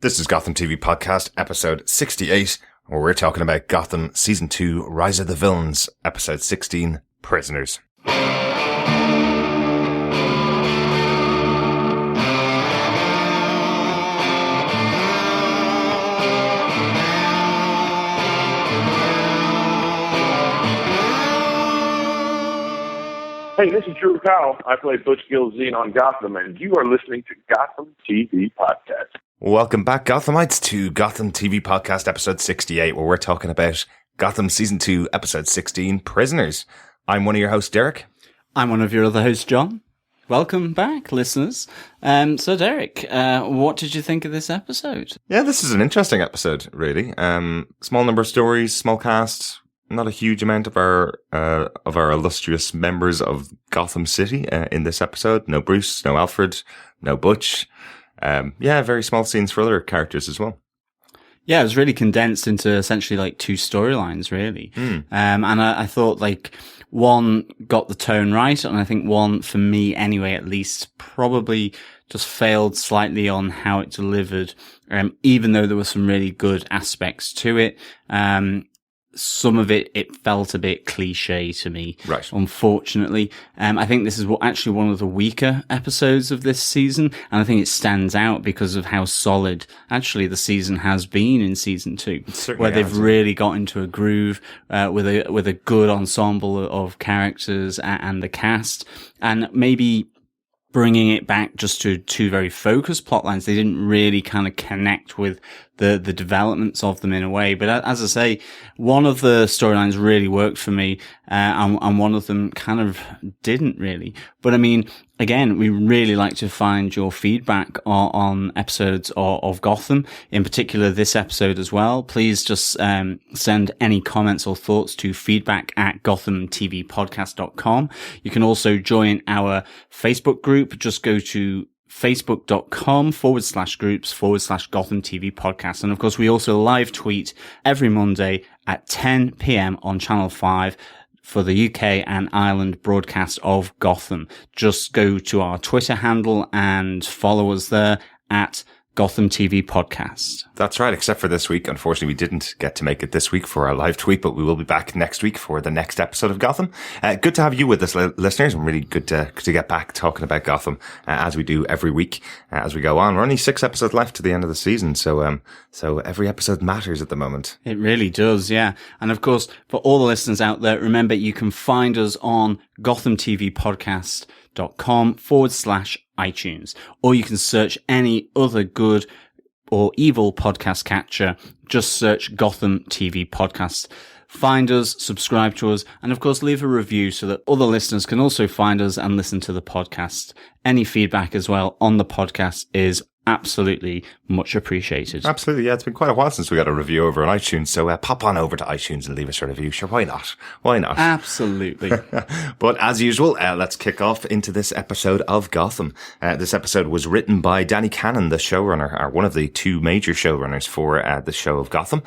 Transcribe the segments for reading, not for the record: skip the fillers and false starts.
This is Gotham TV Podcast, episode 68, where we're talking about Gotham Season 2, Rise of the Villains, episode 16, Prisoners. Hey, this is Drew Powell. I play Butch Gilzine on Gotham, and you are listening to Gotham TV Podcast. Welcome back, Gothamites, to Gotham TV Podcast, episode 68, where we're talking about Gotham Season 2, episode 16, Prisoners. I'm one of your hosts, Derek. I'm one of your other hosts, John. Welcome back, listeners. So, Derek, what did you think of this episode? Yeah, this is an interesting episode, really. Small number of stories, small cast. Not a huge amount of our illustrious members of Gotham City in this episode. No Bruce, no Alfred, no Butch. Very small scenes for other characters as well. Yeah, it was really condensed into essentially like two storylines, really. And I thought like one got the tone right, and I think one, for me anyway, at least, probably just failed slightly on how it delivered. Even though there were some really good aspects to it. Some of it felt a bit cliche to me, right? Unfortunately. I think this is actually one of the weaker episodes of this season, and I think it stands out because of how solid actually the season has been in season 2, where they've really got into a groove, with a good ensemble of characters and the cast, and maybe bringing it back just to two very focused plot lines. They didn't really kind of connect with the developments of them in a way. But as I say, one of the storylines really worked for me, and one of them kind of didn't really. But I mean, again, we really like to find your feedback on episodes of Gotham, in particular this episode as well. Please just send any comments or thoughts to feedback@gothamtvpodcast.com. You can also join our Facebook group. Just go to facebook.com/groups/Gotham TV Podcast. And of course, we also live tweet every Monday at 10 p.m. on Channel 5 for the UK and Ireland broadcast of Gotham. Just go to our Twitter handle and follow us there at Gotham TV Podcast. That's right, except for this week. Unfortunately, we didn't get to make it this week for our live tweet, but we will be back next week for the next episode of Gotham. Good to have you with us, listeners, and really good to get back talking about Gotham, as we do every week as we go on. We're only 6 episodes left to the end of the season, so every episode matters at the moment. It really does, yeah. And of course, for all the listeners out there, remember you can find us on gothamtvpodcast.com/iTunes, or you can search any other good or evil podcast catcher. Just search Gotham TV Podcast. Find us, subscribe to us, and of course leave a review so that other listeners can also find us and listen to the podcast. Any feedback as well on the podcast is absolutely much appreciated. Absolutely, yeah. It's been quite a while since we got a review over on iTunes, so pop on over to iTunes and leave us a review. Sure, why not? Why not? Absolutely. But as usual, let's kick off into this episode of Gotham. This episode was written by Danny Cannon, the showrunner, or one of the 2 major showrunners for the show of Gotham.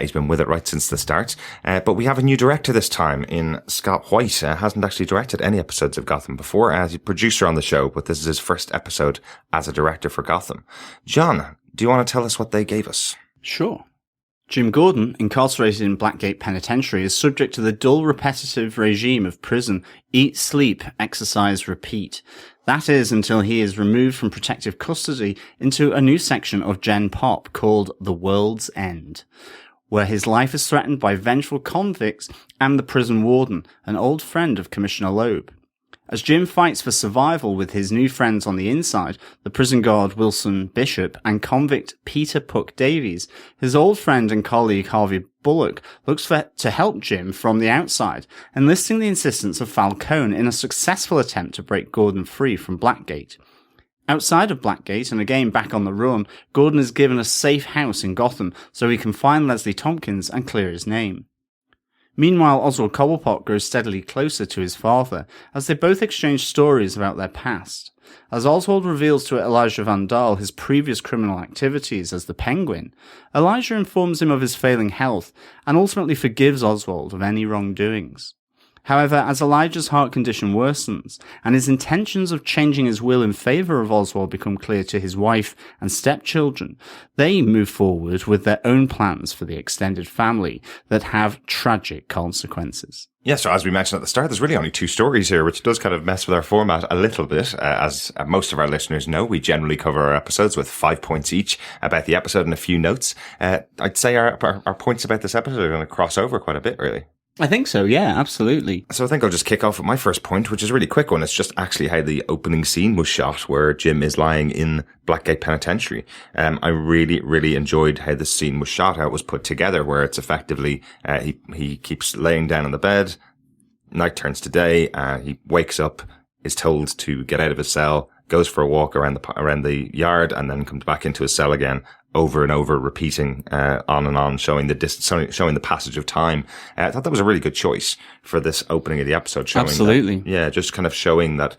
He's been with it right since the start. But we have a new director this time in Scott White. Hasn't actually directed any episodes of Gotham before. He's a producer on the show, but this is his first episode as a director for Gotham. John, do you want to tell us what they gave us? Sure. Jim Gordon, incarcerated in Blackgate Penitentiary, is subject to the dull, repetitive regime of prison: eat, sleep, exercise, repeat. That is, until he is removed from protective custody into a new section of Gen Pop called The World's End, where his life is threatened by vengeful convicts and the prison warden, an old friend of Commissioner Loeb. As Jim fights for survival with his new friends on the inside, the prison guard Wilson Bishop and convict Peter Puck Davies, his old friend and colleague Harvey Bullock looks to help Jim from the outside, enlisting the assistance of Falcone in a successful attempt to break Gordon free from Blackgate. Outside of Blackgate, and again back on the run, Gordon is given a safe house in Gotham so he can find Leslie Tompkins and clear his name. Meanwhile, Oswald Cobblepot grows steadily closer to his father, as they both exchange stories about their past. As Oswald reveals to Elijah Van Dahl his previous criminal activities as the Penguin, Elijah informs him of his failing health, and ultimately forgives Oswald of any wrongdoings. However, as Elijah's heart condition worsens and his intentions of changing his will in favor of Oswald become clear to his wife and stepchildren, they move forward with their own plans for the extended family that have tragic consequences. Yeah, so as we mentioned at the start, there's really only 2 stories here, which does kind of mess with our format a little bit. As most of our listeners know, we generally cover our episodes with 5 points each about the episode and a few notes. I'd say our points about this episode are going to cross over quite a bit, really. I think so, yeah, absolutely. So I think I'll just kick off with my first point, which is a really quick one. It's just actually how the opening scene was shot, where Jim is lying in Blackgate Penitentiary. I really, really enjoyed how the scene was shot, how it was put together, where it's effectively, he keeps laying down on the bed, night turns to day, he wakes up, is told to get out of his cell, goes for a walk around the yard, and then comes back into his cell again, over and over, repeating on and on, showing the passage of time. I thought that was a really good choice for this opening of the episode. Absolutely. Just kind of showing that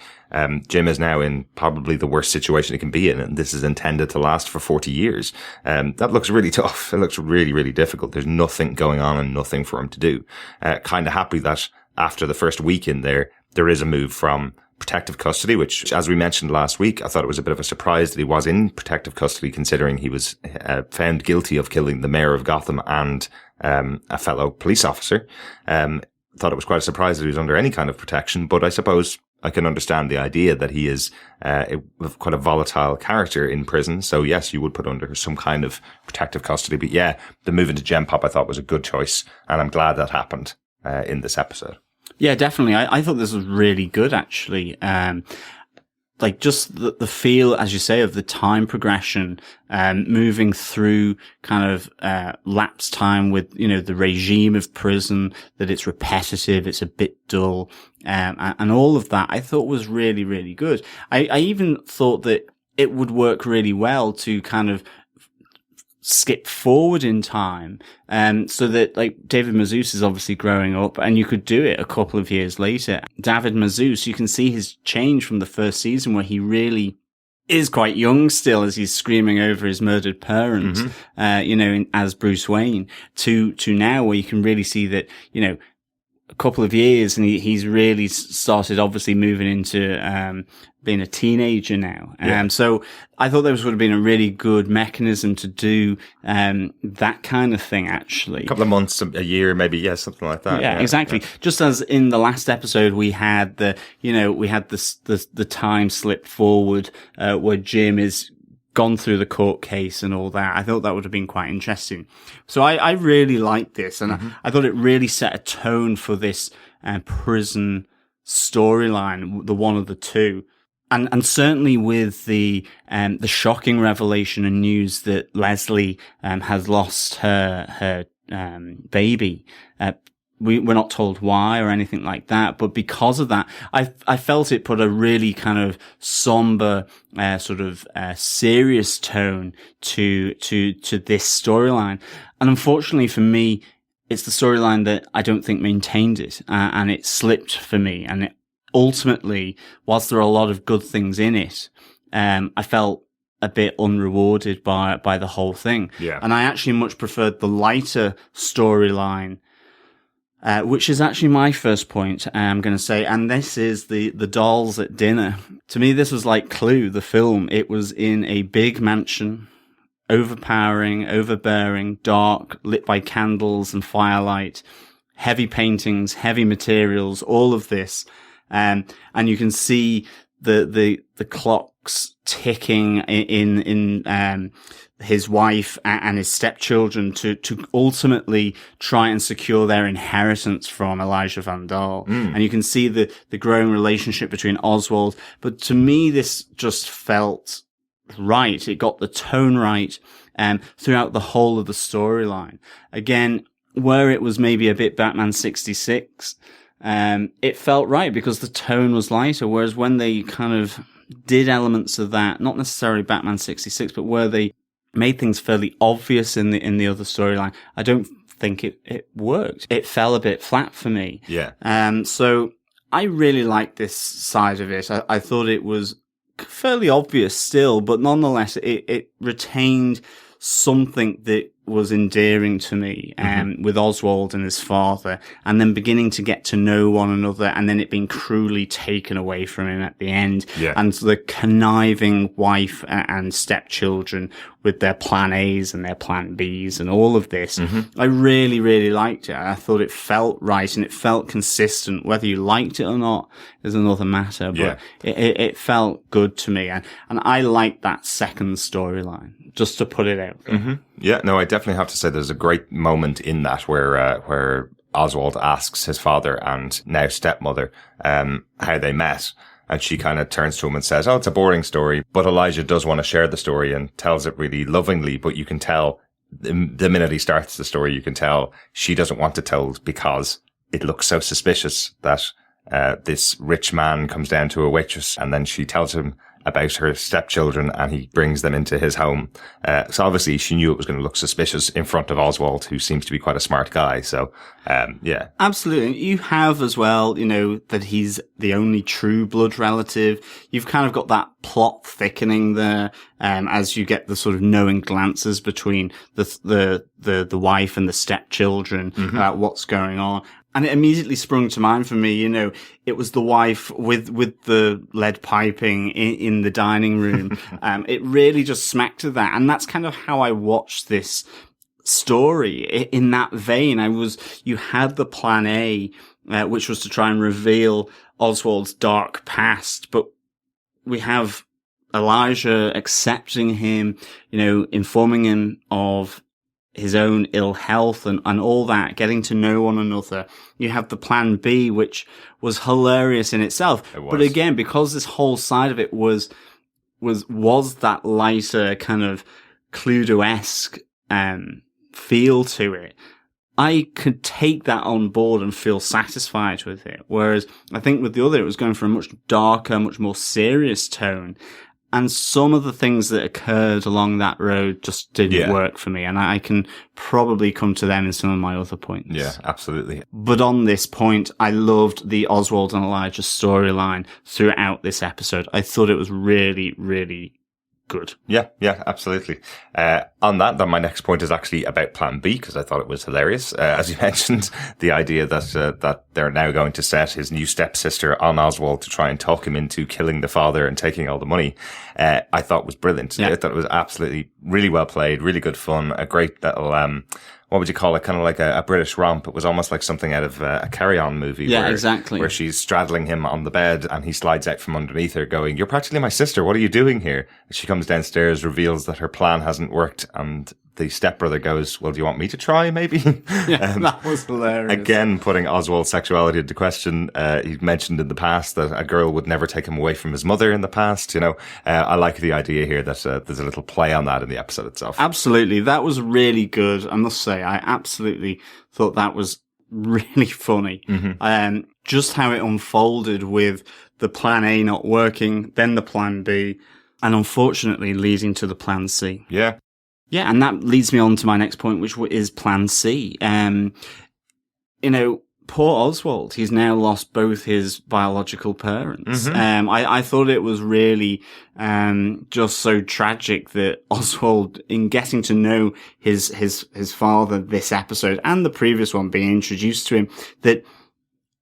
Jim is now in probably the worst situation he can be in, and this is intended to last for 40 years. That looks really tough. It looks really, really difficult. There's nothing going on and nothing for him to do. Kind of happy that after the first week in there is a move from protective custody, which, as we mentioned last week, I thought it was a bit of a surprise that he was in protective custody, considering he was found guilty of killing the mayor of Gotham and a fellow police officer. Thought it was quite a surprise that he was under any kind of protection, but I suppose I can understand the idea that he is quite a volatile character in prison. So yes, you would put under some kind of protective custody. But yeah, the move into Gem Pop I thought was a good choice, and I'm glad that happened in this episode. Yeah, definitely. I thought this was really good, actually. Like just the feel, as you say, of the time progression, moving through kind of, lapse time with, the regime of prison, that it's repetitive, it's a bit dull, and all of that I thought was really, really good. I even thought that it would work really well to kind of skip forward in time, so that like David Mazouz is obviously growing up, and you could do it a couple of years later. David Mazouz, you can see his change from the first season, where he really is quite young still as he's screaming over his murdered parents, as Bruce Wayne, to now, where you can really see that, a couple of years, and he's really started obviously moving into being a teenager now. Yeah. So I thought this would have been a really good mechanism to do that kind of thing, actually. A couple of months, a year, maybe, something like that. Yeah, exactly. Yeah. Just as in the last episode, we had the time slip forward where Jim is gone through the court case and all that. I thought that would have been quite interesting. So I really liked this, and I thought it really set a tone for this prison storyline, the one of the two. And certainly with the shocking revelation and news that Leslie has lost her baby. We're not told why or anything like that, but because of that, I felt it put a really kind of somber, serious tone to this storyline. And unfortunately for me, it's the storyline that I don't think maintained it, and it slipped for me. And it ultimately, whilst there are a lot of good things in it, I felt a bit unrewarded by the whole thing. Yeah. And I actually much preferred the lighter storyline, which is actually my first point, I'm going to say, and this is the dolls at dinner. To me, this was like Clue, the film. It was in a big mansion, overpowering, overbearing, dark, lit by candles and firelight, heavy paintings, heavy materials, all of this. And you can see the clocks ticking in his wife and his stepchildren to ultimately try and secure their inheritance from Elijah Van Dahl. And you can see the growing relationship between Oswald. But to me, this just felt right. It got the tone right, throughout the whole of the storyline. Again, where it was maybe a bit Batman 66, it felt right because the tone was lighter. Whereas when they kind of did elements of that, not necessarily Batman 66, but where they made things fairly obvious in the other storyline, I don't think it worked. It fell a bit flat for me. Yeah. So I really liked this side of it. I thought it was fairly obvious still, but nonetheless, it retained something that was endearing to me, with Oswald and his father, and then beginning to get to know one another, and then it being cruelly taken away from him at the end, and the conniving wife and stepchildren with their plan A's and their plan B's and all of this. I really, really liked it. I thought it felt right and it felt consistent. Whether you liked it or not is another matter, but it felt good to me. And I liked that second storyline, just to put it out there. Yeah, no, I definitely have to say there's a great moment in that where Oswald asks his father and now stepmother how they met. And she kind of turns to him and says, oh, it's a boring story. But Elijah does want to share the story and tells it really lovingly. But you can tell the minute he starts the story, you can tell she doesn't want to tell because it looks so suspicious that this rich man comes down to a waitress and then she tells him about her stepchildren and he brings them into his home. So obviously she knew it was going to look suspicious in front of Oswald, who seems to be quite a smart guy. So, yeah. Absolutely. You have as well, you know, that he's the only true blood relative. You've kind of got that plot thickening there, as you get the sort of knowing glances between the wife and the stepchildren about what's going on. And it immediately sprung to mind for me, you know, it was the wife with the lead piping in the dining room. It really just smacked of that. And that's kind of how I watched this story in that vein. You had the plan A, which was to try and reveal Oswald's dark past, but we have Elijah accepting him, you know, informing him of his own ill health and all that, getting to know one another. You have the plan B, which was hilarious in itself. But again, because this whole side of it was that lighter kind of Cluedo-esque, feel to it, I could take that on board and feel satisfied with it. Whereas I think with the other, it was going for a much darker, much more serious tone. And some of the things that occurred along that road just didn't work for me. And I can probably come to them in some of my other points. Yeah, absolutely. But on this point, I loved the Oswald and Elijah storyline throughout this episode. I thought it was really, really good. Yeah, absolutely. On that, then my next point is actually about Plan B, because I thought it was hilarious. As you mentioned, the idea that they're now going to set his new stepsister on Oswald to try and talk him into killing the father and taking all the money, I thought was brilliant. Yeah. I thought it was absolutely really well played, really good fun, a great little, what would you call it? Kind of like a British romp. It was almost like something out of a Carry On movie. Yeah, exactly. Where she's straddling him on the bed and he slides out from underneath her going, "You're practically my sister. What are you doing here?" And she comes downstairs, reveals that her plan hasn't worked, and the stepbrother goes, "Well, do you want me to try, maybe?" Yeah, that was hilarious. Again, putting Oswald's sexuality into question. He mentioned in the past that a girl would never take him away from his mother in the past. You know, I like the idea here that there's a little play on that in the episode itself. Absolutely. That was really good. I must say, I absolutely thought that was really funny. Just how it unfolded with the plan A not working, then the plan B, and unfortunately leading to the plan C. Yeah. Yeah, and that leads me on to my next point, which is Plan C. You know, poor Oswald, he's now lost both his biological parents. I thought it was really just so tragic that Oswald, in getting to know his father this episode and the previous one being introduced to him, that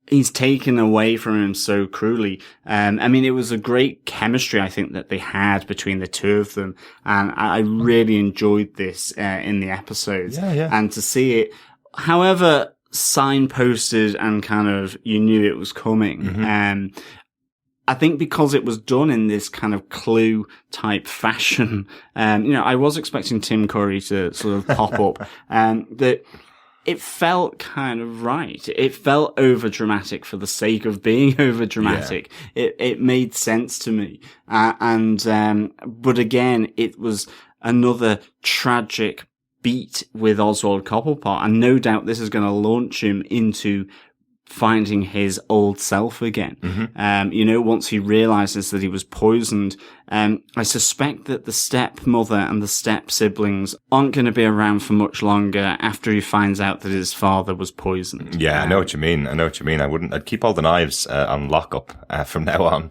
he's taken away from him so cruelly. I mean, it was a great chemistry, I think, that they had between the two of them. And I really enjoyed this in the episodes. Yeah. And to see it, however signposted and kind of you knew it was coming. I think because it was done in this kind of Clue type fashion, you know, I was expecting Tim Curry to sort of pop up, that it felt kind of right. It felt over dramatic for the sake of being over dramatic. Yeah. It made sense to me. But again, it was another tragic beat with Oswald Cobblepot. And no doubt this is going to launch him into finding his old self again. Once he realizes that he was poisoned, I suspect that the stepmother and the step siblings aren't going to be around for much longer after he finds out that his father was poisoned. Yeah, I know what you mean. I'd keep all the knives on lockup from now on.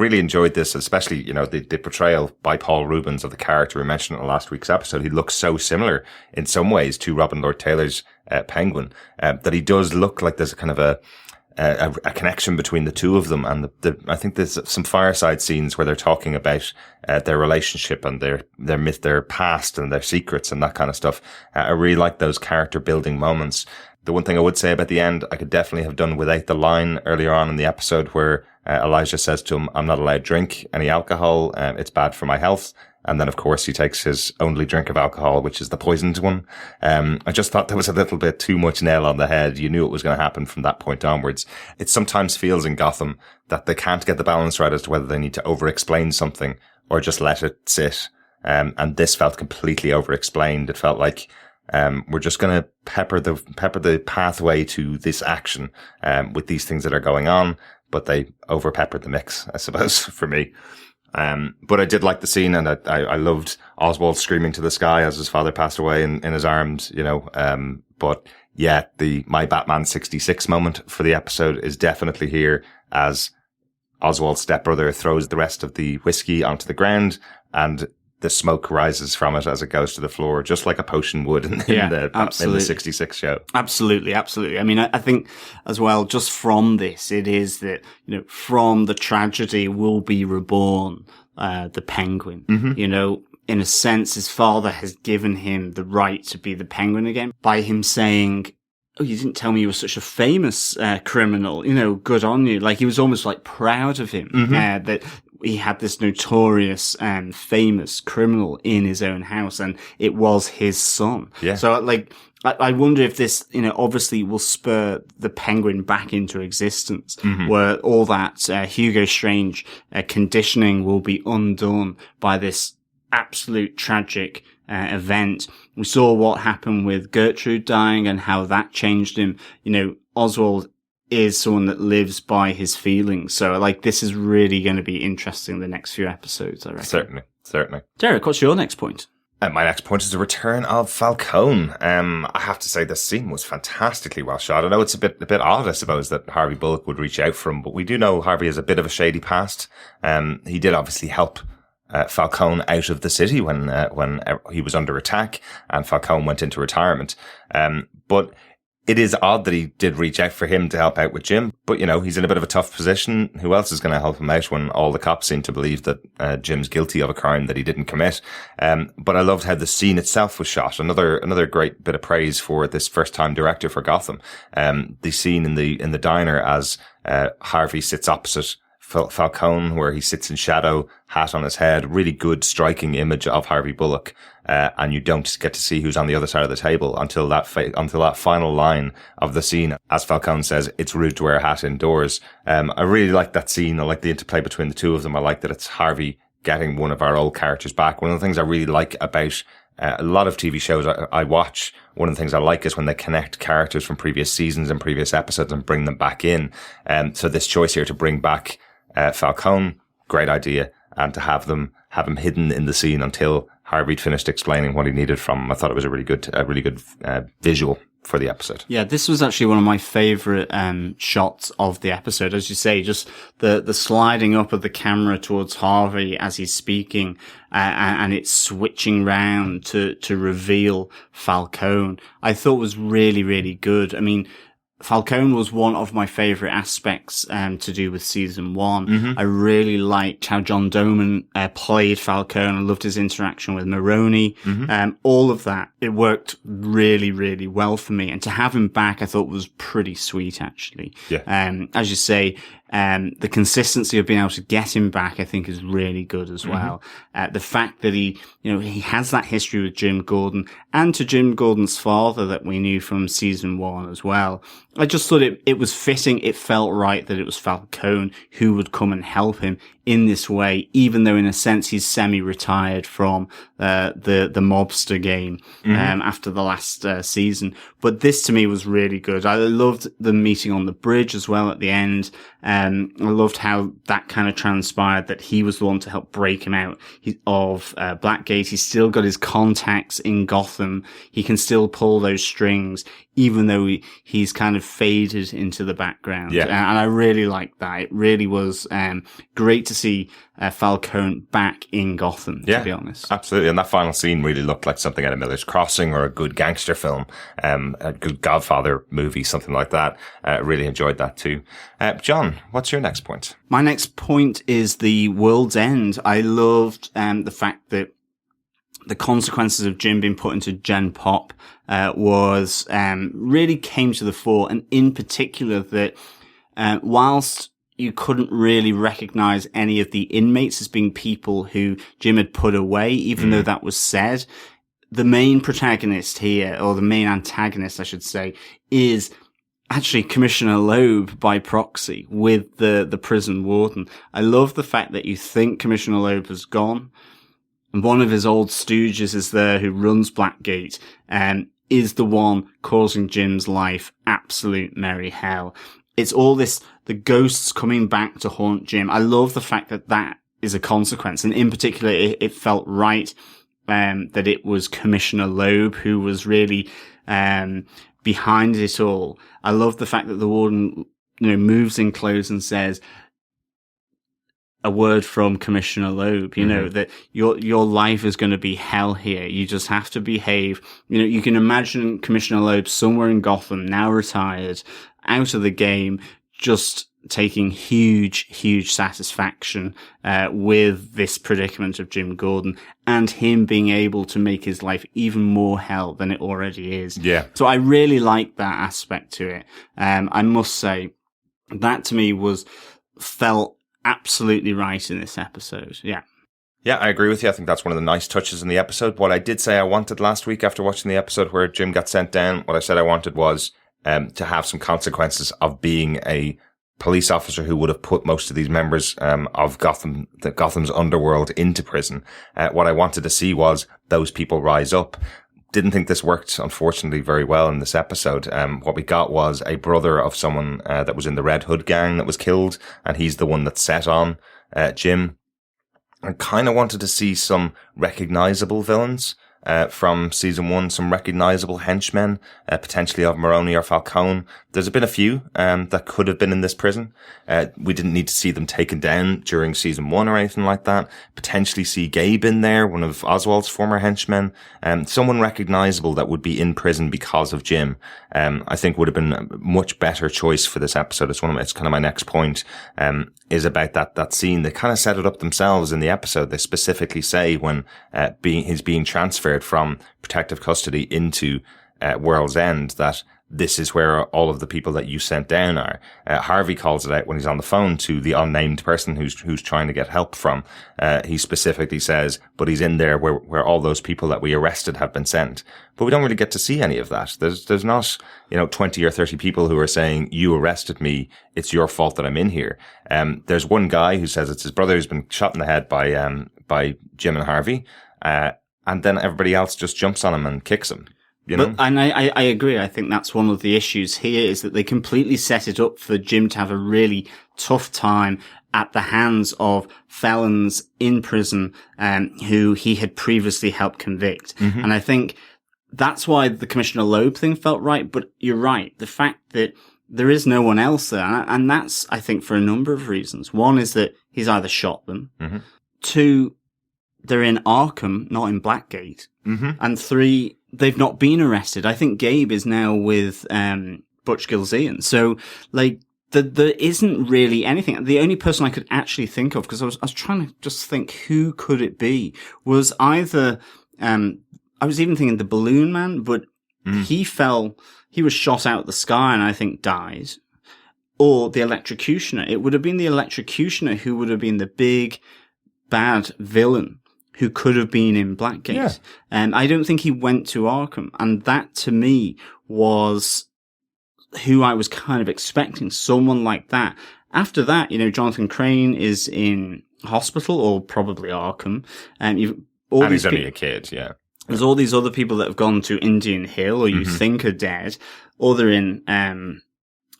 Really enjoyed this, especially, the portrayal by Paul Rubens of the character we mentioned in last week's episode. He looks so similar in some ways to Robin Lord Taylor's Penguin, that he does look like there's a kind of a connection between the two of them. And I think there's some fireside scenes where they're talking about their relationship and their past and their secrets and that kind of stuff. I really like those character building moments. The one thing I would say about the end, I could definitely have done without the line earlier on in the episode where Elijah says to him, "I'm not allowed to drink any alcohol. It's bad for my health." And then, of course, he takes his only drink of alcohol, which is the poisoned one. I just thought there was a little bit too much nail on the head. You knew it was going to happen from that point onwards. It sometimes feels in Gotham that they can't get the balance right as to whether they need to over-explain something or just let it sit. And this felt completely over-explained. It felt like we're just going to pepper the pathway to this action with these things that are going on, but they over-peppered the mix, I suppose, for me. But I did like the scene, and I loved Oswald screaming to the sky as his father passed away in his arms, but yeah, my Batman 66 moment for the episode is definitely here as Oswald's stepbrother throws the rest of the whiskey onto the ground and the smoke rises from it as it goes to the floor, just like a potion would in the 66 show. Absolutely. I mean, I think as well, just from this, it is that, from the tragedy will be reborn, the Penguin. In a sense, his father has given him the right to be the Penguin again by him saying, "Oh, you didn't tell me you were such a famous criminal, good on you." Like, he was almost like proud of him, that he had this notorious and famous criminal in his own house, and it was his son. Yeah. So, I wonder if this, obviously will spur the Penguin back into existence, where all that Hugo Strange conditioning will be undone by this absolute tragic event. We saw what happened with Gertrude dying and how that changed him. Oswald is someone that lives by his feelings. So, this is really going to be interesting the next few episodes, I reckon. Certainly. Derek, what's your next point? My next point is the return of Falcone. I have to say this scene was fantastically well shot. I know it's a bit odd, I suppose, that Harvey Bullock would reach out for him, but we do know Harvey has a bit of a shady past. He did obviously help Falcone out of the city when he was under attack and Falcone went into retirement. But it is odd that he did reach out for him to help out with Jim, but he's in a bit of a tough position. Who else is going to help him out when all the cops seem to believe that Jim's guilty of a crime that he didn't commit? But I loved how the scene itself was shot. Another great bit of praise for this first-time director for Gotham. The scene in the diner as Harvey sits opposite Falcone, where he sits in shadow, hat on his head, really good striking image of Harvey Bullock. And you don't get to see who's on the other side of the table until that final line of the scene, as Falcone says, "It's rude to wear a hat indoors." I really like that scene. I like the interplay between the two of them. I like that it's Harvey getting one of our old characters back. One of the things I really like about a lot of TV shows I watch, one of the things I like is when they connect characters from previous seasons and previous episodes and bring them back in. So this choice here to bring back Falcone, great idea, and to have him hidden in the scene until Harvey'd finished explaining what he needed from him. I thought it was a really good visual for the episode. Yeah, this was actually one of my favorite shots of the episode. As you say, just the sliding up of the camera towards Harvey as he's speaking, and it's switching round to reveal Falcone. I thought was really, really good. I mean, Falcone was one of my favorite aspects to do with season 1. I really liked how John Doman played Falcone. I loved his interaction with Maroni. All of that, it worked really, really well for me. And to have him back, I thought was pretty sweet, actually. Yeah. As you say, the consistency of being able to get him back, I think, is really good as well. The fact that he has that history with Jim Gordon and to Jim Gordon's father that we knew from season 1 as well. I just thought it was fitting. It felt right that it was Falcone who would come and help him in this way, even though in a sense he's semi-retired from the mobster game after the last season. But this to me was really good. I loved the meeting on the bridge as well at the end. I loved how that kind of transpired, that he was the one to help break him out of Blackgate. He's still got his contacts in Gotham. He can still pull those strings, even though he's kind of faded into the background. Yeah. And I really liked that. It really was great to see Falcone back in Gotham, to be honest. Absolutely. And that final scene really looked like something out of Miller's Crossing or a good gangster film, a good Godfather movie, something like that. Really enjoyed that too. John, what's your next point? My next point is the World's End. I loved the fact that the consequences of Jim being put into Gen Pop was really came to the fore, and in particular that whilst you couldn't really recognize any of the inmates as being people who Jim had put away, even though that was said, the main protagonist here, or the main antagonist, I should say, is actually Commissioner Loeb by proxy with the prison warden. I love the fact that you think Commissioner Loeb has gone, and one of his old stooges is there who runs Blackgate and is the one causing Jim's life absolute merry hell. It's all this, the ghosts coming back to haunt Jim. I love the fact that that is a consequence. And in particular, it felt right that it was Commissioner Loeb who was really behind it all. I love the fact that the warden, moves in close and says a word from Commissioner Loeb, that your life is going to be hell here. You just have to behave. You can imagine Commissioner Loeb somewhere in Gotham, now retired, out of the game, just taking huge satisfaction with this predicament of Jim Gordon and him being able to make his life even more hell than it already is. Yeah. So I really like that aspect to it. I must say that to me felt absolutely right in this episode. Yeah. Yeah, I agree with you. I think that's one of the nice touches in the episode. What I did say I wanted last week after watching the episode where Jim got sent down, what I said I wanted was to have some consequences of being a police officer who would have put most of these members of Gotham's underworld into prison. What I wanted to see was those people rise up. Didn't think this worked, unfortunately, very well in this episode. What we got was a brother of someone that was in the Red Hood gang that was killed, and he's the one that set on Jim. I kind of wanted to see some recognizable villains from season 1, some recognizable henchmen, potentially of Maroni or Falcone. There's been a few that could have been in this prison. We didn't need to see them taken down during season 1 or anything like that. Potentially see Gabe in there, one of Oswald's former henchmen. Someone recognizable that would be in prison because of Jim. I think would have been a much better choice for this episode. It's kind of my next point, is about that scene. They kind of set it up themselves in the episode. They specifically say when he's being transferred from protective custody into World's End that this is where all of the people that you sent down are. Harvey calls it out when he's on the phone to the unnamed person who's trying to get help from. He specifically says, but he's in there where all those people that we arrested have been sent. But we don't really get to see any of that. There's not, 20 or 30 people who are saying, you arrested me, it's your fault that I'm in here. There's one guy who says it's his brother who's been shot in the head by Jim and Harvey. And then everybody else just jumps on him and kicks him. And I agree. I think that's one of the issues here is that they completely set it up for Jim to have a really tough time at the hands of felons in prison, who he had previously helped convict. Mm-hmm. And I think that's why the Commissioner Loeb thing felt right. But you're right. The fact that there is no one else there. And that's, I think, for a number of reasons. One is that he's either shot them. Mm-hmm. 2, they're in Arkham, not in Blackgate. Mm-hmm. And 3, they've not been arrested. I think Gabe is now with Butch Gilzean. So, there isn't really anything. The only person I could actually think of, because I was trying to just think who could it be, was either I was even thinking the Balloon Man, but he was shot out of the sky and I think died. Or the Electrocutioner. It would have been the Electrocutioner who would have been the big bad villain who could have been in Blackgate. Yeah. I don't think he went to Arkham. And that, to me, was who I was kind of expecting, someone like that. After that, Jonathan Crane is in hospital, or probably Arkham, and he's only a kid, yeah. There's all these other people that have gone to Indian Hill, or you think are dead, or they're in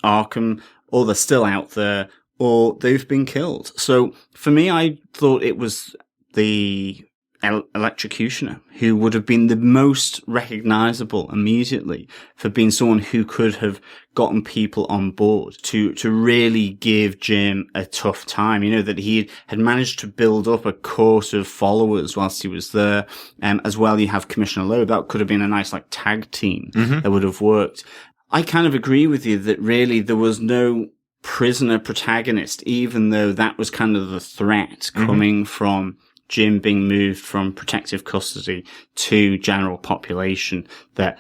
Arkham, or they're still out there, or they've been killed. So for me, I thought it was the electrocutioner who would have been the most recognizable immediately for being someone who could have gotten people on board to really give Jim a tough time. That he had managed to build up a course of followers whilst he was there. As well, you have Commissioner Loeb. That could have been a nice tag team that would have worked. I kind of agree with you that really there was no prisoner protagonist, even though that was kind of the threat coming from Jim being moved from protective custody to general population, that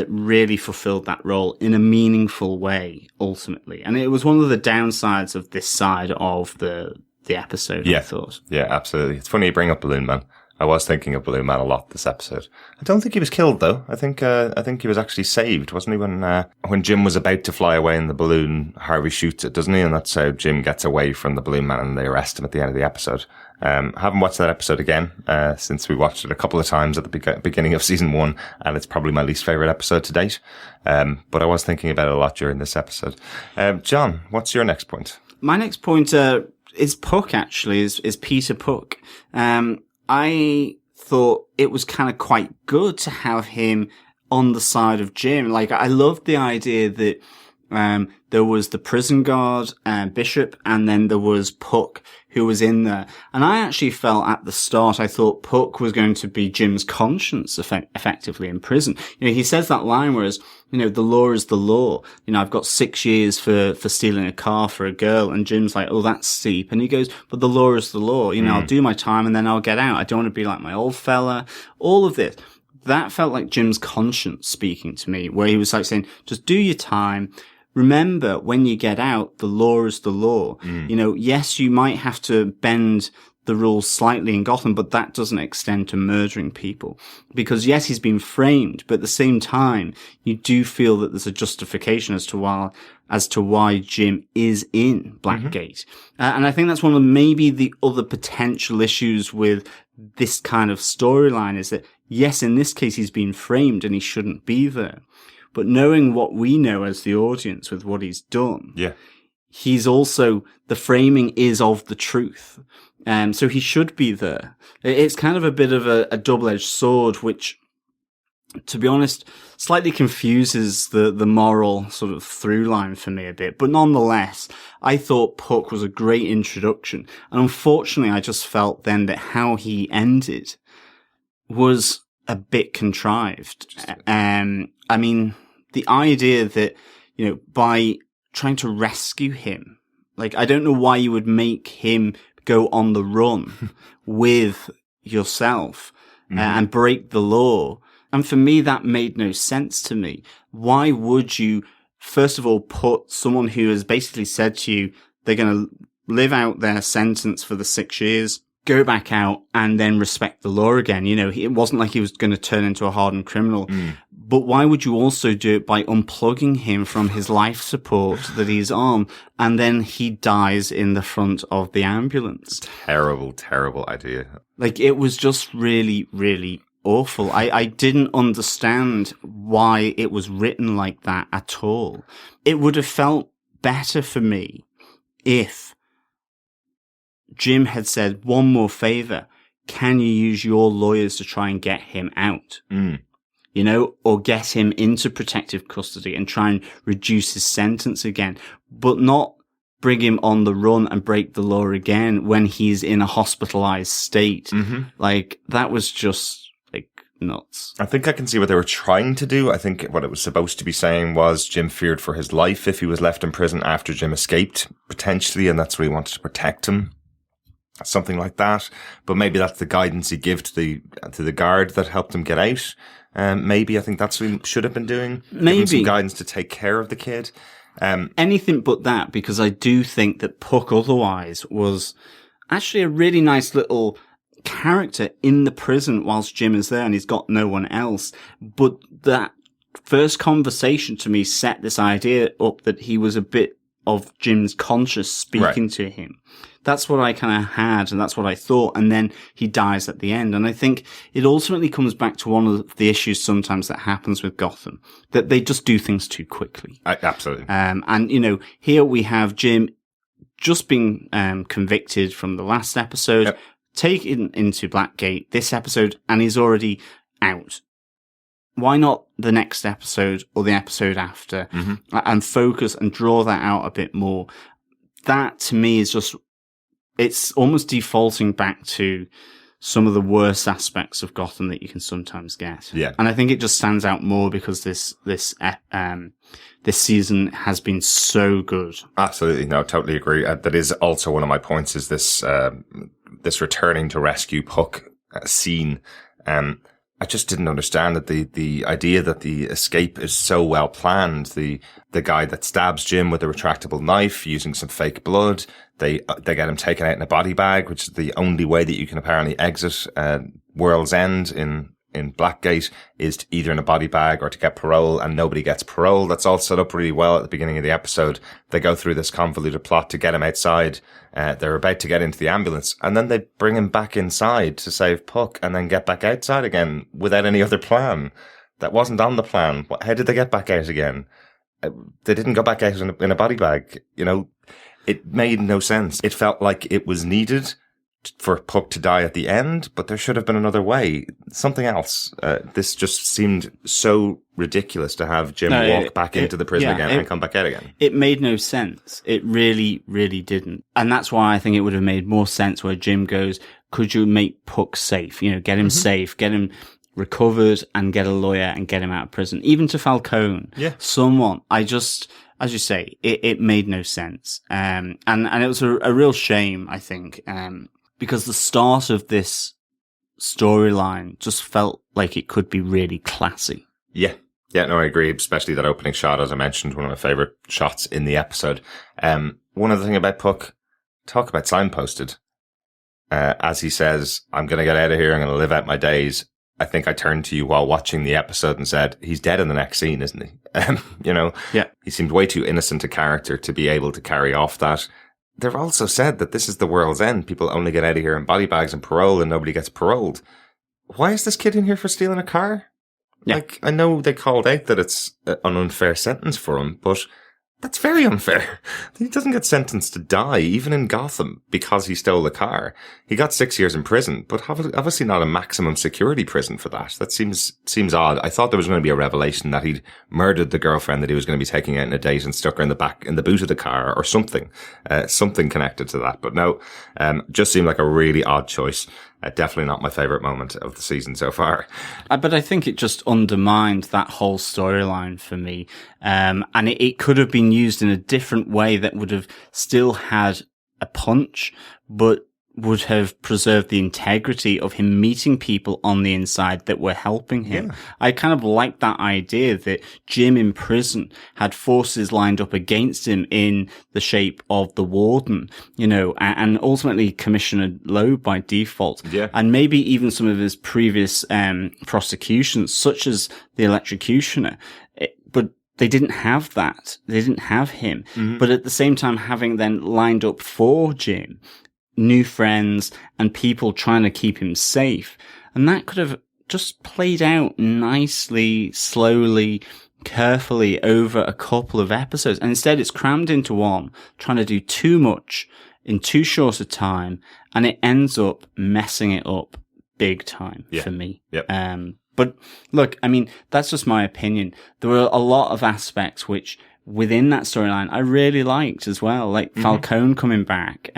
really fulfilled that role in a meaningful way, ultimately. And it was one of the downsides of this side of the episode, I thought. Yeah, absolutely. It's funny you bring up Balloon Man. I was thinking of Balloon Man a lot this episode. I don't think he was killed, though. I think he was actually saved, wasn't he? When Jim was about to fly away in the balloon, Harvey shoots it, doesn't he? And that's how Jim gets away from the Balloon Man, and they arrest him at the end of the episode. Haven't watched that episode again since we watched it a couple of times at the beginning of season 1, and it's probably my least favorite episode to date. But I was thinking about it a lot during this episode. John, what's your next point? My next point is Puck. Actually, is Peter Puck. I thought it was kind of quite good to have him on the side of Jim. I loved the idea that there was the prison guard, Bishop, and then there was Puck who was in there. And I actually felt at the start, I thought Puck was going to be Jim's conscience effectively in prison. He says that line whereas, the law is the law. I've got 6 years for stealing a car for a girl. And Jim's like, oh, that's steep. And he goes, but the law is the law. I'll do my time and then I'll get out. I don't want to be like my old fella. All of this. That felt like Jim's conscience speaking to me, where he was saying, just do your time. Remember, when you get out, the law is the law. Yes, you might have to bend the rules slightly in Gotham, but that doesn't extend to murdering people. Because yes, he's been framed, but at the same time, you do feel that there's a justification as to why Jim is in Blackgate. And I think that's one of maybe the other potential issues with this kind of storyline is that, yes, in this case, he's been framed and he shouldn't be there. But knowing what we know as the audience with what he's done, he's also, the framing is of the truth. So he should be there. It's kind of a bit of a double-edged sword, which, to be honest, slightly confuses the moral sort of through line for me a bit. But nonetheless, I thought Puck was a great introduction. And unfortunately, I just felt then that how he ended was a bit contrived. I mean, the idea that, by trying to rescue him, I don't know why you would make him go on the run with yourself and break the law. And for me, that made no sense to me. Why would you, first of all, put someone who has basically said to you, they're going to live out their sentence for the 6 years, go back out and then respect the law again. It wasn't like he was going to turn into a hardened criminal. But why would you also do it by unplugging him from his life support that he's on, and then he dies in the front of the ambulance? Terrible, terrible idea. It was just really, really awful. I didn't understand why it was written like that at all. It would have felt better for me if Jim had said, one more favor, can you use your lawyers to try and get him out? Or get him into protective custody and try and reduce his sentence again, but not bring him on the run and break the law again when he's in a hospitalized state. That was just nuts. I think I can see what they were trying to do. I think what it was supposed to be saying was Jim feared for his life if he was left in prison after Jim escaped, potentially, and that's what he wanted to protect him. Something like that. But maybe that's the guidance he gave to the guard that helped him get out. Maybe I think that's what he should have been doing. Maybe. Give him some guidance to take care of the kid. Anything but that, because I do think that Puck otherwise was actually a really nice little character in the prison whilst Jim is there and he's got no one else. But that first conversation to me set this idea up that he was a bit of Jim's conscience speaking to him. That's what I kind of had, and that's what I thought. And then he dies at the end. And I think it ultimately comes back to one of the issues sometimes that happens with Gotham, that they just do things too quickly. Absolutely. And, you know, here we have Jim just being convicted from the last episode, taken into Blackgate this episode, and he's already out. Why not the next episode or the episode after and focus and draw that out a bit more? That to me is just, it's almost defaulting back to some of the worst aspects of Gotham that you can sometimes get. Yeah. And I think it just stands out more because this season has been so good. Absolutely. No, totally agree. That is also one of my points, is this returning to rescue Puck scene. I just didn't understand that the idea that the escape is so well planned. The guy that stabs Jim with a retractable knife using some fake blood, they get him taken out in a body bag, which is the only way that you can apparently exit World's End in Blackgate, is to either in a body bag or to get parole, and nobody gets parole. That's all set up really well at the beginning of the episode. They go through this convoluted plot to get him outside. They're about to get into the ambulance, and then they bring him back inside to save Puck and then get back outside again without any other plan. That wasn't on the plan. How did they get back out again? They didn't go back out in a body bag. You know, it made no sense. It felt like it was needed for Puck to die at the end, but there should have been another way. Something else. This just seemed so ridiculous to have Jim walk back into the prison again and come back out again. It made no sense. It really, really didn't. And that's why I think it would have made more sense where Jim goes, could you make Puck safe? You know, get him safe, get him recovered, and get a lawyer and get him out of prison. Even to Falcone. Yeah. Someone. As you say, it made no sense. And it was a real shame, I think. Because the start of this storyline just felt like it could be really classy. Yeah. Yeah, no, I agree. Especially that opening shot, as I mentioned, one of my favorite shots in the episode. One other thing about Puck, talk about signposted. As he says, I'm going to get out of here. I'm going to live out my days. I think I turned to you while watching the episode and said, he's dead in the next scene, isn't he? You know, he seemed way too innocent a character to be able to carry off that. They've also said that this is the world's end. People only get out of here in body bags and parole, and nobody gets paroled. Why is this kid in here for stealing a car? Yeah. Like, I know they called out that it's an unfair sentence for him, but that's very unfair. He doesn't get sentenced to die, even in Gotham, because he stole a car. He got 6 years in prison, but obviously not a maximum security prison for that. That seems odd. I thought there was going to be a revelation that he'd murdered the girlfriend that he was going to be taking out on a date and stuck her in the boot of the car or something, something connected to that. But no, just seemed like a really odd choice. Definitely not my favorite moment of the season so far. But I think it just undermined that whole storyline for me. And it could have been used in a different way that would have still had a punch, but would have preserved the integrity of him meeting people on the inside that were helping him. Yeah. I kind of like that idea that Jim in prison had forces lined up against him in the shape of the warden, you know, and ultimately Commissioner Loeb by default. Yeah. And maybe even some of his previous prosecutions, such as the electrocutioner. But they didn't have that. They didn't have him. Mm-hmm. But at the same time, having then lined up for Jim, new friends and people trying to keep him safe. And that could have just played out nicely, slowly, carefully over a couple of episodes. And instead it's crammed into one, trying to do too much in too short a time. And it ends up messing it up big time for me. Yep. But look, I mean, that's just my opinion. There were a lot of aspects which within that storyline I really liked as well, like Falcone coming back,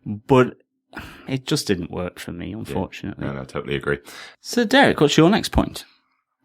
but it just didn't work for me, unfortunately. Yeah. No, I totally agree. So Derek, what's your next point?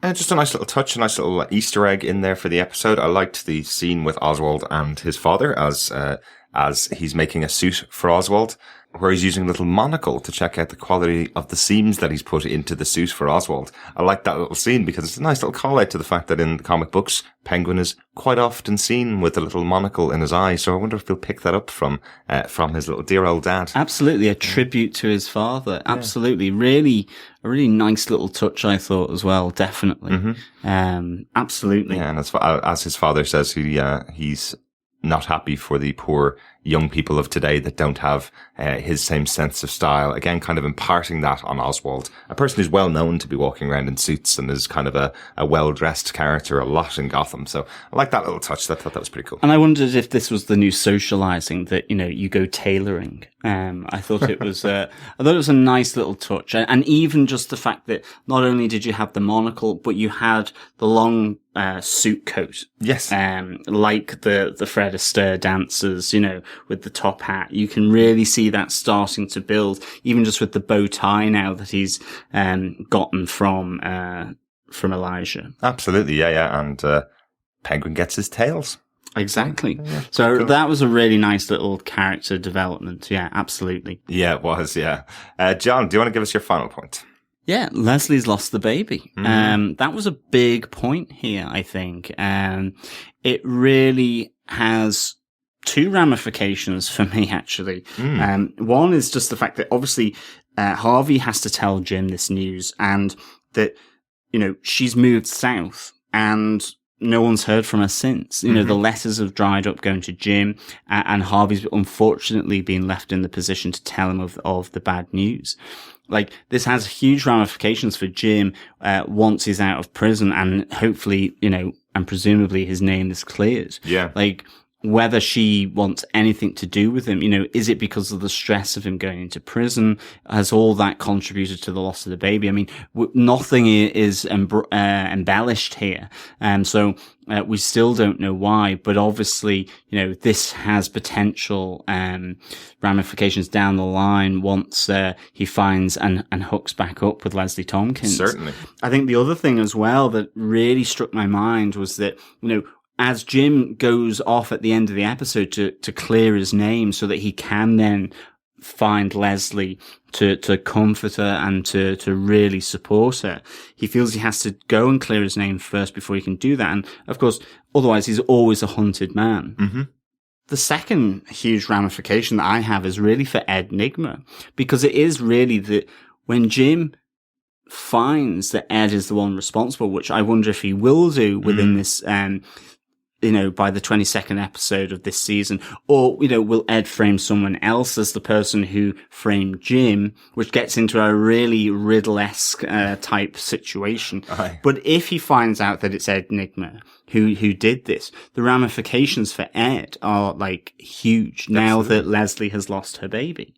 Just a nice little touch, a nice little Easter egg in there for the episode. I liked the scene with Oswald and his father as he's making a suit for Oswald. where he's using a little monocle to check out the quality of the seams that he's put into the suit for Oswald. I like that little scene because it's a nice little call out to the fact that in the comic books, Penguin is quite often seen with a little monocle in his eye. So I wonder if he'll pick that up from his little dear old dad. Absolutely. A tribute to his father. Absolutely. Really, a really nice little touch, I thought, as well. Definitely. Absolutely. Yeah. And as his father says, he's not happy for the poor young people of today that don't have his same sense of style. Again, kind of imparting that on Oswald, a person who's well known to be walking around in suits and is kind of a well-dressed character a lot in Gotham. So I like that little touch. I thought that was pretty cool. And I wondered if this was the new socializing that, you go tailoring. I thought it was, I thought it was a nice little touch. And even just the fact that not only did you have the monocle, but you had the long suit coat. Yes. Like the Fred Astaire dancers, with the top hat. You can really see that starting to build, even just with the bow tie now that he's gotten from Elijah. Absolutely, yeah. And Penguin gets his tails. Exactly. Yeah, so cool. That was a really nice little character development. Yeah, absolutely. Yeah, it was, yeah. John, do you want to give us your final point? Yeah, Leslie's lost the baby. That was a big point here, I think. It really has two ramifications for me, actually. One is just the fact that obviously Harvey has to tell Jim this news, and that, she's moved south and no one's heard from her since. The letters have dried up going to Jim, and Harvey's unfortunately been left in the position to tell him of the bad news. Like, this has huge ramifications for Jim once he's out of prison, and hopefully, and presumably his name is cleared. Yeah. Like, whether she wants anything to do with him, is it because of the stress of him going into prison? Has all that contributed to the loss of the baby? I mean, nothing is embellished here. So we still don't know why, but obviously, this has potential ramifications down the line once he finds and hooks back up with Leslie Tompkins. Certainly. I think the other thing as well that really struck my mind was that, as Jim goes off at the end of the episode to clear his name so that he can then find Leslie to comfort her and to really support her, he feels he has to go and clear his name first before he can do that. And of course, otherwise he's always a hunted man. Mm-hmm. The second huge ramification that I have is really for Ed Nigma, because it is really that when Jim finds that Ed is the one responsible, which I wonder if he will do within this, by the 22nd episode of this season, or, will Ed frame someone else as the person who framed Jim, which gets into a really Riddle-esque type situation. Aye. But if he finds out that it's Ed Nigma who did this, the ramifications for Ed are huge now that Leslie has lost her baby.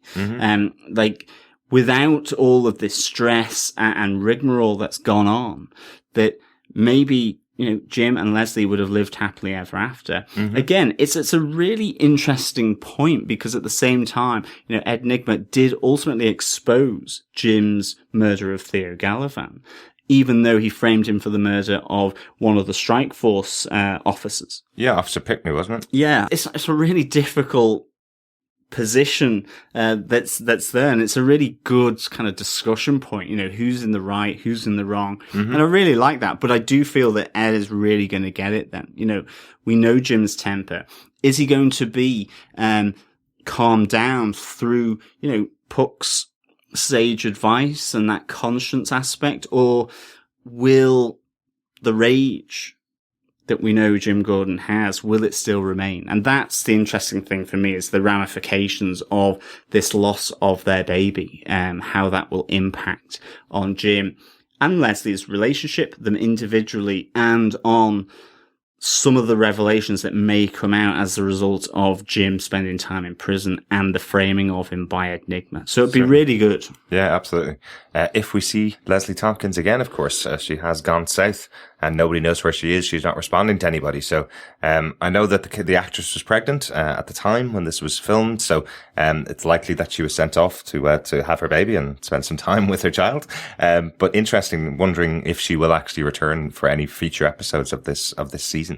Without all of this stress and rigmarole that's gone on, that maybe Jim and Leslie would have lived happily ever after. Mm-hmm. Again, it's a really interesting point, because at the same time, Ed Nigma did ultimately expose Jim's murder of Theo Gallivan, even though he framed him for the murder of one of the strike force officers. Yeah, Officer Pickney, wasn't it? Yeah, it's a really difficult position that's there, and it's a really good kind of discussion point, who's in the right, who's in the wrong. And I really like that, but I do feel that Ed is really going to get it then. We know Jim's temper. Is he going to be calmed down through Puck's sage advice and that conscience aspect, or will the rage that we know Jim Gordon has, will it still remain? And that's the interesting thing for me, is the ramifications of this loss of their baby, how that will impact on Jim and Leslie's relationship, them individually, and on some of the revelations that may come out as a result of Jim spending time in prison and the framing of him by Ed Nigma. So it'd be really good. Yeah, absolutely. If we see Leslie Tompkins again, of course, she has gone south and nobody knows where she is. She's not responding to anybody. So I know that the actress was pregnant at the time when this was filmed. So it's likely that she was sent off to have her baby and spend some time with her child. But interesting, wondering if she will actually return for any future episodes of this season.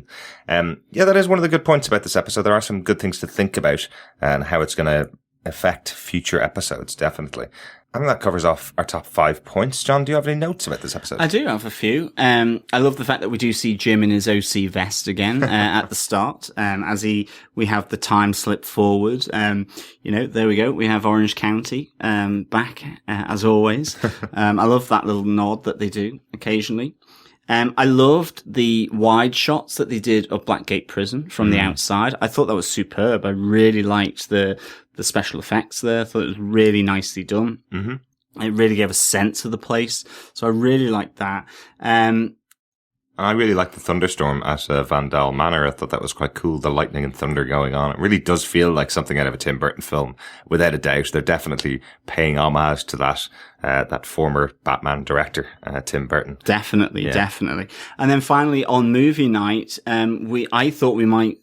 Yeah, that is one of the good points about this episode. There are some good things to think about and how it's going to affect future episodes, definitely. I think that covers off our top 5 points. John, do you have any notes about this episode? I do have a few. I love the fact that we do see Jim in his OC vest again at the start, as we have the time slip forward. There we go. We have Orange County back as always. I love that little nod that they do occasionally. I loved the wide shots that they did of Blackgate Prison from the outside. I thought that was superb. I really liked the special effects there. I thought it was really nicely done. Mm-hmm. It really gave a sense of the place. So I really liked that. I really liked the thunderstorm at Vandal Manor. I thought that was quite cool, the lightning and thunder going on. It really does feel like something out of a Tim Burton film, without a doubt. They're definitely paying homage to that former Batman director, Tim Burton. Definitely. And then finally, on movie night, I thought we might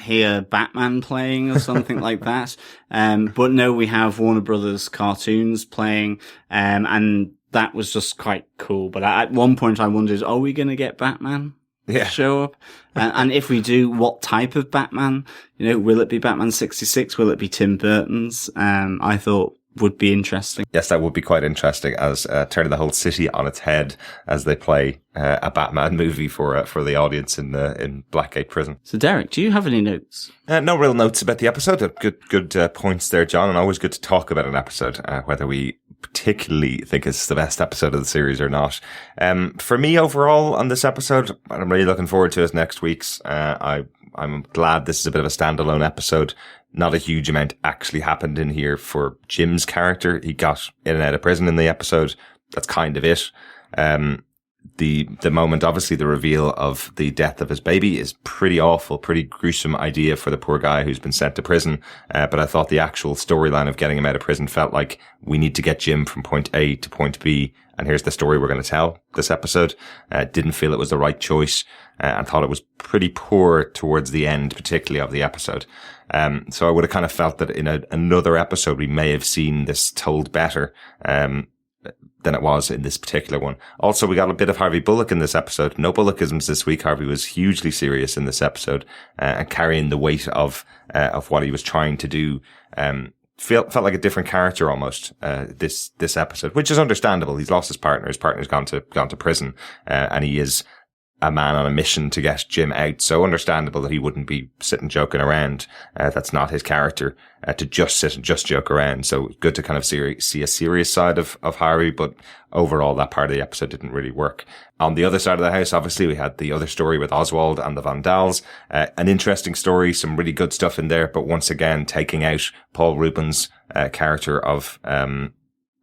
hear Batman playing or something like that. But no, we have Warner Brothers cartoons playing, and that was just quite cool. But at one point I wondered, are we going to get Batman to show up? And if we do, what type of Batman? Will it be Batman 66? Will it be Tim Burton's? I thought would be interesting. Yes, that would be quite interesting, as turning the whole city on its head as they play a Batman movie for the audience in Blackgate Prison. So Derek, do you have any notes? No real notes about the episode. Good points there, John, and always good to talk about an episode, whether we particularly think it's the best episode of the series or not. For me, overall, on this episode, I'm really looking forward to it next week's. I'm glad this is a bit of a standalone episode. Not a huge amount actually happened in here for Jim's character. He got in and out of prison in the episode. That's kind of it. The moment, obviously, the reveal of the death of his baby is pretty awful, pretty gruesome idea for the poor guy who's been sent to prison. But I thought the actual storyline of getting him out of prison felt like we need to get Jim from point A to point B. And here's the story we're going to tell this episode. Didn't feel it was the right choice, and thought it was pretty poor towards the end, particularly of the episode. So I would have kind of felt that in another episode, we may have seen this told better, than it was in this particular one. Also, we got a bit of Harvey Bullock in this episode. No Bullockisms this week. Harvey was hugely serious in this episode, and carrying the weight of what he was trying to do. Felt like a different character almost, this episode, which is understandable. He's lost his partner. His partner's gone to prison, and he is a man on a mission to get Jim out. So understandable that he wouldn't be sitting joking around. That's not his character, to just sit and just joke around. So good to kind of see a serious side of Harvey, but overall that part of the episode didn't really work. On the other side of the house, obviously, we had the other story with Oswald and the Vandals. An interesting story, some really good stuff in there, but once again, taking out Paul Rubin's character of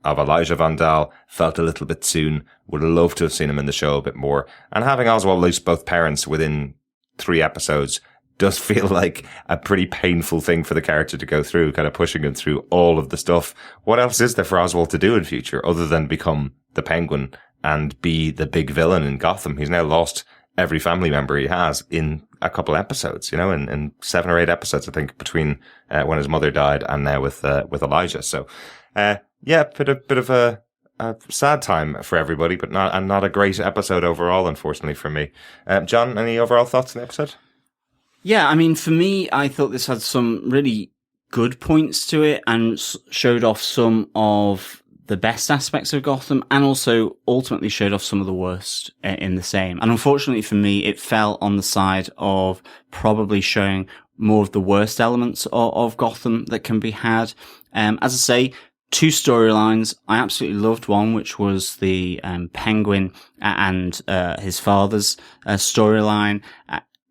Elijah Vandal felt a little bit soon. Would have loved to have seen him in the show a bit more. And having Oswald lose both parents within 3 episodes does feel like a pretty painful thing for the character to go through, kind of pushing him through all of the stuff. What else is there for Oswald to do in future other than become the Penguin and be the big villain in Gotham? He's now lost every family member he has in a couple episodes, in 7 or 8 episodes, I think, between when his mother died and now with Elijah. So, bit of a sad time for everybody, but not a great episode overall, unfortunately for me. John, any overall thoughts on the episode? Yeah, I mean, for me, I thought this had some really good points to it and showed off some of the best aspects of Gotham, and also ultimately showed off some of the worst in the same. And unfortunately for me, it fell on the side of probably showing more of the worst elements of Gotham that can be had. As I say, 2 storylines. I absolutely loved one, which was the Penguin and his father's storyline.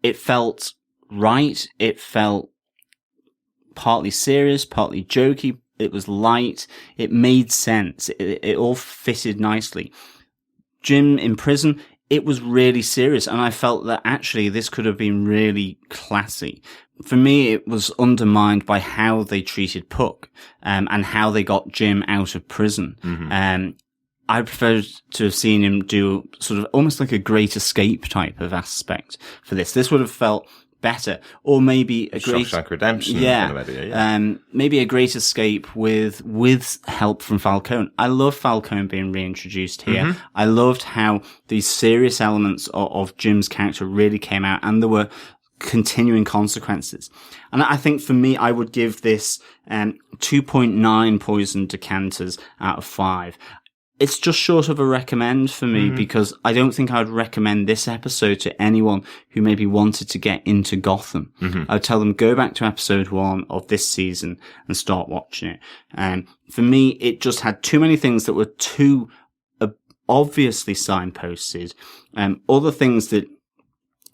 It felt right. It felt partly serious, partly jokey. It was light. It made sense. It all fitted nicely. Jim in prison, it was really serious, and I felt that actually this could have been really classy. For me, it was undermined by how they treated Puck, and how they got Jim out of prison. Mm-hmm. I preferred to have seen him do sort of almost like a Great Escape type of aspect for this. This would have felt better, or maybe a great Shawshank Redemption kind of idea, maybe a Great Escape with help from Falcone. I love Falcone being reintroduced here. Mm-hmm. I loved how these serious elements of Jim's character really came out, and there were continuing consequences. And I think for me, I would give this 2.9 poison decanters out of 5. It's just short of a recommend for me because I don't think I would recommend this episode to anyone who maybe wanted to get into Gotham. I would tell them go back to episode 1 of this season and start watching it. For me, it just had too many things that were too obviously signposted. Other things that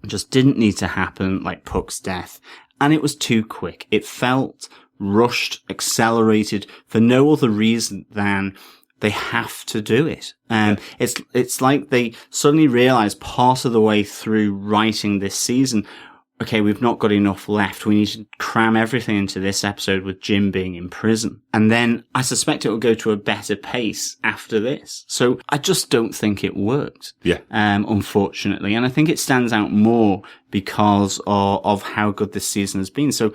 just didn't need to happen, like Puck's death. And it was too quick. It felt rushed, accelerated for no other reason than they have to do it. It's like they suddenly realized part of the way through writing this season, okay, we've not got enough left. We need to cram everything into this episode with Jim being in prison. And then I suspect it will go to a better pace after this. So I just don't think it worked. Unfortunately. And I think it stands out more because of how good this season has been. So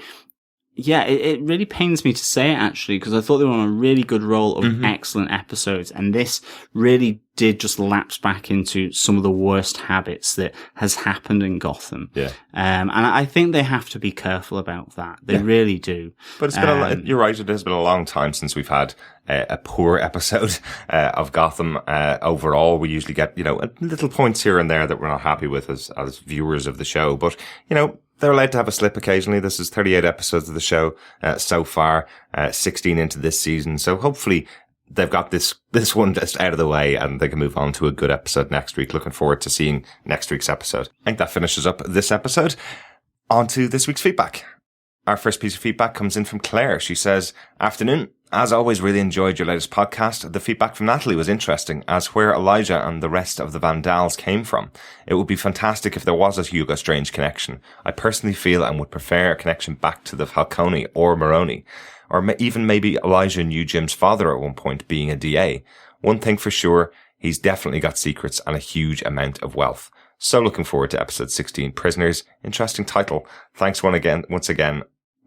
yeah, it really pains me to say it, actually, because I thought they were on a really good roll of excellent episodes, and this really did just lapse back into some of the worst habits that has happened in Gotham. And I think they have to be careful about that. They really do. But it's been you're right, it has been a long time since we've had a poor episode of Gotham. Overall, we usually get, little points here and there that we're not happy with as viewers of the show, but, they're allowed to have a slip occasionally. This is 38 episodes of the show so far, 16 into this season. So hopefully they've got this one just out of the way and they can move on to a good episode next week. Looking forward to seeing next week's episode. I think that finishes up this episode. On to this week's feedback. Our first piece of feedback comes in from Claire. She says, "Afternoon. As always, really enjoyed your latest podcast. The feedback from Natalie was interesting, as where Elijah and the rest of the Vandals came from. It would be fantastic if there was a Hugo Strange connection. I personally feel and would prefer a connection back to the Falcone or Maroni. Or even maybe Elijah knew Jim's father at one point, being a DA. One thing for sure, he's definitely got secrets and a huge amount of wealth. So looking forward to episode 16, Prisoners. Interesting title. Thanks once again,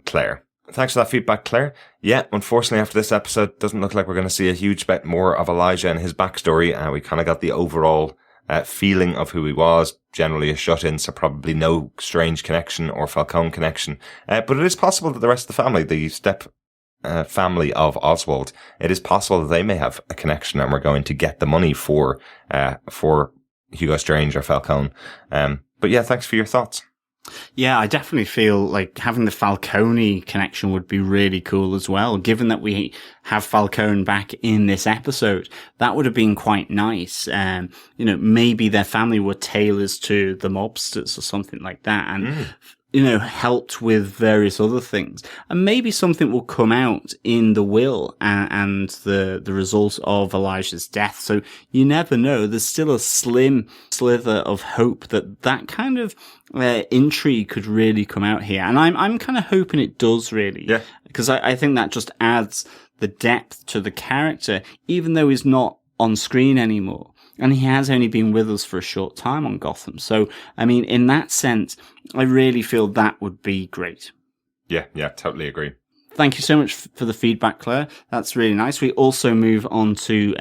Claire." Thanks for that feedback, Claire. Yeah, unfortunately, after this episode, doesn't look like we're going to see a huge bit more of Elijah and his backstory. We kind of got the overall feeling of who he was. Generally a shut-in, so probably no Strange connection or Falcone connection. But it is possible that the rest of the family, the step family of Oswald, it is possible that they may have a connection and we're going to get the money for Hugo Strange or Falcone. But yeah, thanks for your thoughts. Yeah, I definitely feel like having the Falcone connection would be really cool as well. Given that we have Falcone back in this episode, that would have been quite nice. Maybe their family were tailors to the mobsters or something like that. And helped with various other things. And maybe something will come out in the will and the result of Elijah's death. So you never know. There's still a slim slither of hope that kind of intrigue could really come out here. And I'm kind of hoping it does, really. Yeah. Because I think that just adds the depth to the character, even though he's not on screen anymore. And he has only been with us for a short time on Gotham. So, I mean, in that sense, I really feel that would be great. Yeah, totally agree. Thank you so much for the feedback, Claire. That's really nice. We also move on to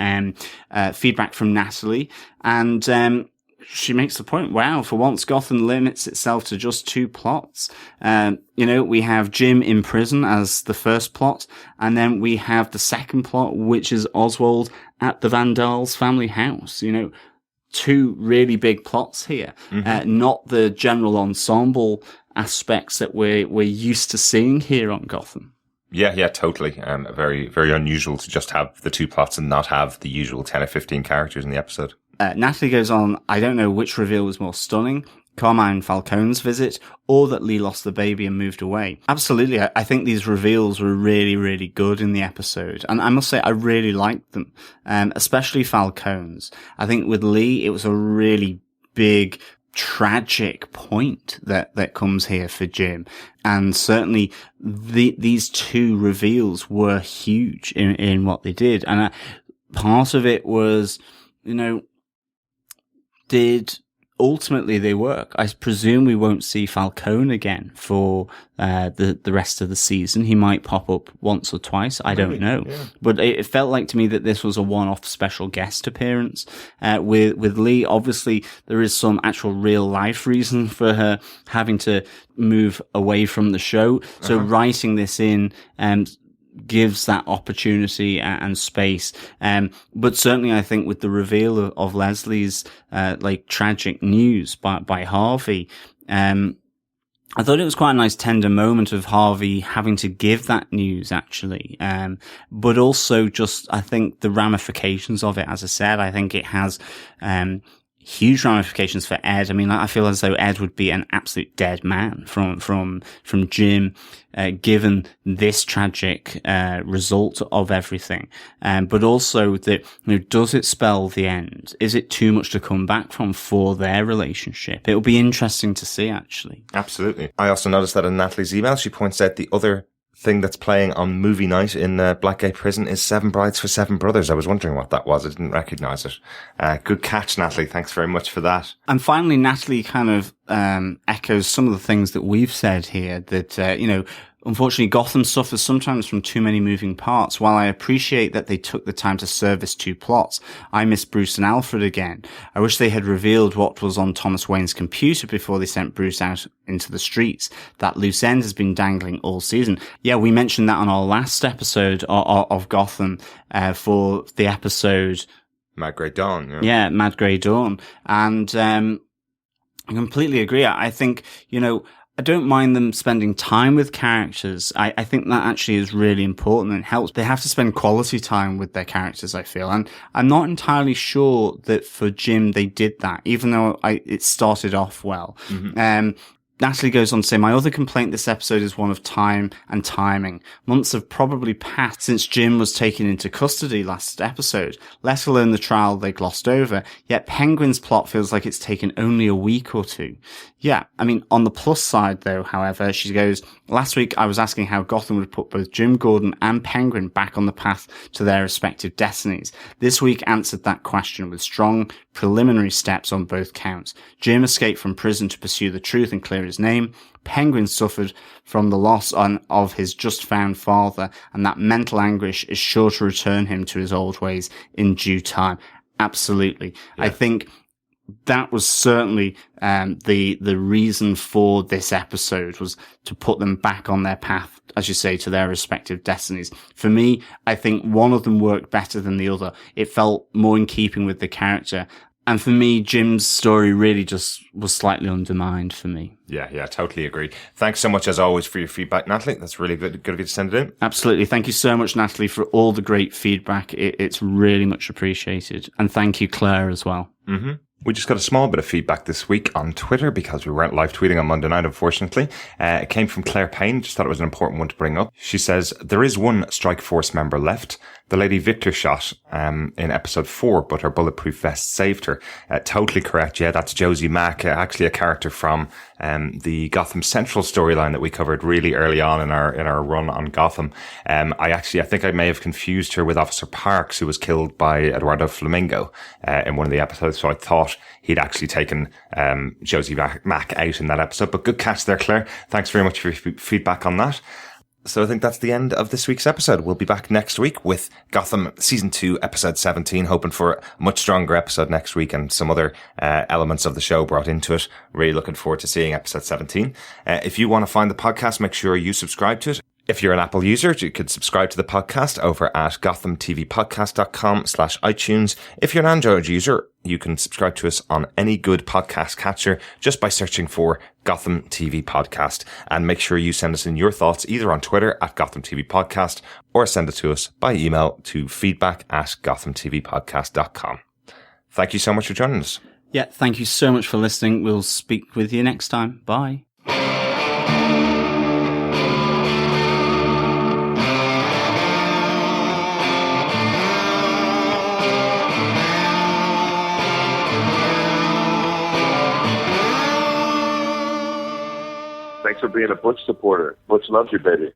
feedback from Natalie. And she makes the point, wow, for once Gotham limits itself to just 2 plots. We have Jim in prison as the first plot, and then we have the second plot, which is Oswald at the Vandals' family house. 2 really big plots here, not the general ensemble aspects that we're used to seeing here on Gotham. Yeah, totally. Very, very unusual to just have the 2 plots and not have the usual 10 or 15 characters in the episode. Natalie goes on, I don't know which reveal was more stunning, Carmine Falcone's visit, or that Lee lost the baby and moved away. Absolutely, I think these reveals were really, really good in the episode. And I must say, I really liked them, especially Falcone's. I think with Lee, it was a really big, tragic point that comes here for Jim. And certainly, these 2 reveals were huge in what they did. And part of it was, did ultimately they work. I presume we won't see Falcone again for the rest of the season. He might pop up once or twice. I don't know. Yeah. But it felt like to me that this was a one-off special guest appearance. With Lee, obviously, there is some actual real-life reason for her having to move away from the show. So writing this in gives that opportunity and space. But certainly I think with the reveal of Leslie's, tragic news by Harvey, I thought it was quite a nice tender moment of Harvey having to give that news, actually. But also just, I think the ramifications of it, as I said, I think it has, huge ramifications for Ed. I mean, I feel as though Ed would be an absolute dead man from Jim, given this tragic, result of everything. But also that, does it spell the end? Is it too much to come back from for their relationship? It'll be interesting to see, actually. Absolutely. I also noticed that in Natalie's email, she points out the other thing that's playing on movie night in Blackgate Prison is Seven Brides for Seven Brothers. I was wondering what that was. I didn't recognise it. Good catch, Natalie. Thanks very much for that. And finally, Natalie kind of echoes some of the things that we've said here, that, unfortunately, Gotham suffers sometimes from too many moving parts. While I appreciate that they took the time to service two plots, I miss Bruce and Alfred again. I wish they had revealed what was on Thomas Wayne's computer before they sent Bruce out into the streets. That loose end has been dangling all season. Yeah, we mentioned that on our last episode of Gotham, for the episode Mad Grey Dawn. Yeah, Mad Grey Dawn. And I completely agree. I think, I don't mind them spending time with characters. I think that actually is really important and helps. They have to spend quality time with their characters, I feel. And I'm not entirely sure that for Jim they did that, even though it started off well. Natalie goes on to say, my other complaint this episode is one of time and timing. Months have probably passed since Jim was taken into custody last episode, let alone the trial they glossed over, yet Penguin's plot feels like it's taken only a week or two. Yeah, I mean, on the plus side though, however, she goes, last week I was asking how Gotham would put both Jim Gordon and Penguin back on the path to their respective destinies. This week answered that question with strong preliminary steps on both counts. Jim escaped from prison to pursue the truth and clear his name. Penguin suffered from the loss of his just found father, and that mental anguish is sure to return him to his old ways in due time. Absolutely. Yeah. I think that was certainly the reason for this episode, was to put them back on their path, as you say, to their respective destinies. For me, I think one of them worked better than the other. It felt more in keeping with the character. And for me, Jim's story really just was slightly undermined for me. Yeah, totally agree. Thanks so much, as always, for your feedback, Natalie. That's really good of you to send it in. Absolutely. Thank you so much, Natalie, for all the great feedback. It's really much appreciated. And thank you, Claire, as well. Mm-hmm. We just got a small bit of feedback this week on Twitter because we weren't live tweeting on Monday night, unfortunately. It came from Claire Payne. Just thought it was an important one to bring up. She says, there is one Strike Force member left. The lady Victor shot in episode 4, but her bulletproof vest saved her. Totally correct. Yeah, that's Josie Mack, actually a character from the Gotham Central storyline that we covered really early on in our run on Gotham. I think I may have confused her with Officer Parks, who was killed by Eduardo Flamingo in one of the episodes. So I thought he'd actually taken Josie Mack out in that episode. But good catch there, Claire. Thanks very much for your feedback on that. So I think that's the end of this week's episode. We'll be back next week with Gotham Season 2, Episode 17, hoping for a much stronger episode next week and some other elements of the show brought into it. Really looking forward to seeing Episode 17. If you want to find the podcast, make sure you subscribe to it. If you're an Apple user, you could subscribe to the podcast over at gothamtvpodcast.com/iTunes. If you're an Android user, you can subscribe to us on any good podcast catcher just by searching for Gotham TV Podcast. And make sure you send us in your thoughts either on Twitter at Gotham TV Podcast or send it to us by email to feedback@gothamtvpodcast.com. Thank you so much for joining us. Yeah, thank you so much for listening. We'll speak with you next time. Bye. Thanks for being a Butch supporter. Butch loves you, baby.